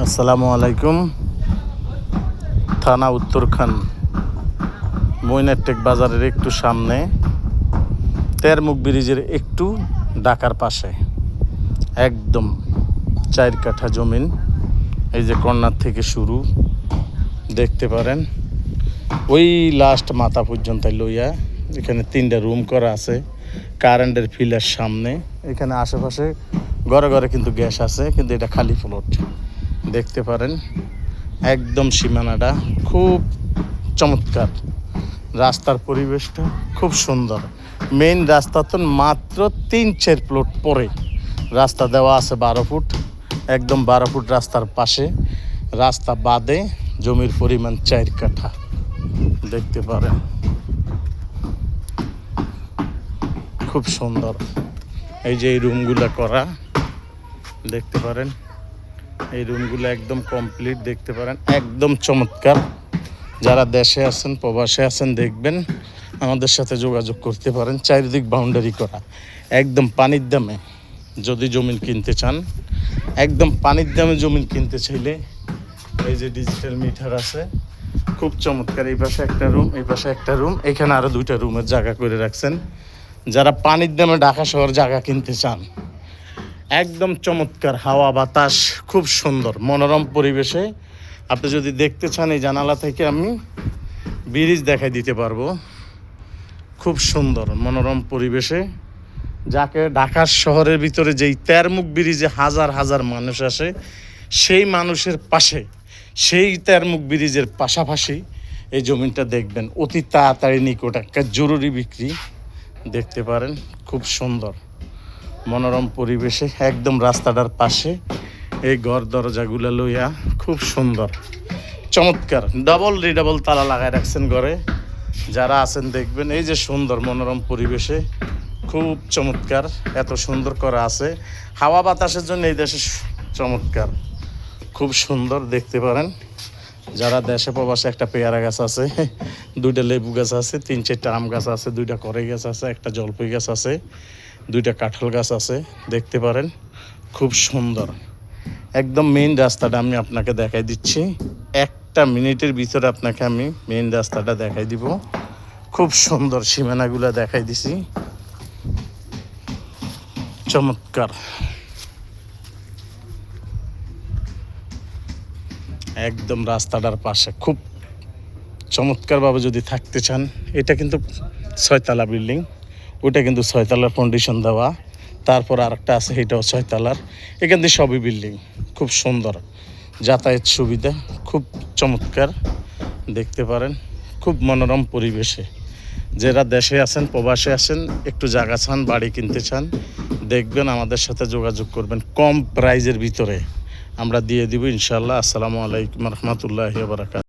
আসসালামু আলাইকুম। থানা উত্তরখান, মইনারটেক বাজারের একটু সামনে, তেরমুখ ব্রিজের একটু ঢাকার পাশে, একদম 4 কাঠা জমিন। এই যে কর্নার থেকে শুরু দেখতে পারেন, ওই লাস্ট মাথা পর্যন্ত লইয়া এখানে 3টা রুম করা আছে। কারেন্টের ফিলার সামনে, এখানে আশেপাশে ঘরে ঘরে কিন্তু গ্যাস আছে, কিন্তু এটা খালি প্লট দেখতে পারেন। একদম সীমানাটা খুব চমৎকার, রাস্তার পরিবেশটা খুব সুন্দর। মেইন রাস্তা তো মাত্র 3-4 প্লট পরে রাস্তা দেওয়া আছে 12 ফুট, একদম 12 ফুট রাস্তার পাশে। রাস্তা বাদে জমির পরিমাণ 4 কাঠা দেখতে পারেন, খুব সুন্দর। এই যে এই রুমগুলো করা দেখতে পারেন, এই রুমগুলো একদম কমপ্লিট দেখতে পারেন, একদম চমৎকার। যারা দেশে আছেন প্রবাসে আছেন দেখবেন, আমাদের সাথে যোগাযোগ করতে পারেন। চারিদিক বাউন্ডারি করা, একদম পানির দামে যদি জমিন কিনতে চান, একদম পানির দামে জমিন কিনতে চাইলে এই যে ডিজিটাল মিটার আছে, খুব চমৎকার। এই পাশে একটা রুম, এই পাশে একটা রুম, এখানে আরও 2টা রুমের জায়গা করে রাখছেন। যারা পানির দামে ঢাকা শহর জায়গা কিনতে চান, একদম চমৎকার, হাওয়া বাতাস খুব সুন্দর, মনোরম পরিবেশে। আপনি যদি দেখতে চান, এই জানালা থেকে আমি ব্রিজ দেখাই দিতে পারবো। খুব সুন্দর মনোরম পরিবেশে, যাকে ঢাকার শহরের ভিতরে যেই তেরমুখ ব্রিজে হাজার হাজার মানুষ আসে, সেই মানুষের পাশে, সেই তেরমুখ ব্রিজের পাশাপাশি এই জমিটা দেখবেন। অতি তাড়াতাড়ি নিকট একটা জরুরি বিক্রি দেখতে পারেন, খুব সুন্দর মনোরম পরিবেশে, একদম রাস্তাটার পাশে। এই ঘর দরজাগুলো লইয়া খুব সুন্দর চমৎকার, ডাবল তালা লাগাই রাখছেন ঘরে। যারা আছেন দেখবেন, এই যে সুন্দর মনোরম পরিবেশে, খুব চমৎকার, এত সুন্দর করা আছে। হাওয়া বাতাসের জন্য এই দেশে চমৎকার, খুব সুন্দর দেখতে পারেন। যারা দেশে প্রবাসে, একটা পেয়ারা গাছ আছে, 2টা লেবু গাছ আছে, 3-4টা আম গাছ আছে, 2টা কড়াই গাছ আছে, একটা জলপাই গাছ আছে, 2টা কাঁঠাল গাছ আছে দেখতে পারেন, খুব সুন্দর। একদম মেইন রাস্তাটা আমি আপনাকে দেখাই দিচ্ছি, 1 মিনিটের ভিতরে আপনাকে আমি মেইন রাস্তাটা দেখাই দিব। খুব সুন্দর সীমানাগুলো দেখাই দিছি, চমৎকার, একদম রাস্তাটার পাশে খুব চমৎকারভাবে যদি থাকতে চান। এটা কিন্তু 6তলা বিল্ডিং, ওটা কিন্তু 6তলার ফাউন্ডেশন দেওয়া, তারপর আরেকটা আছে, এটাও 6তলার। এখান থেকে সবই বিল্ডিং, খুব সুন্দর, যাতায়াত সুবিধা খুব চমৎকার দেখতে পারেন, খুব মনোরম পরিবেশে। যারা দেশে আছেন প্রবাসে আছেন, একটু জায়গা চান, বাড়ি কিনতে চান, দেখবেন, আমাদের সাথে যোগাযোগ করবেন। কম প্রাইজের ভিতরে আমরা দিয়ে দিব ইনশাল্লাহ। আসসালামু আলাইকুম রহমতুল্লাহি ওয়া বারাকাতুহু।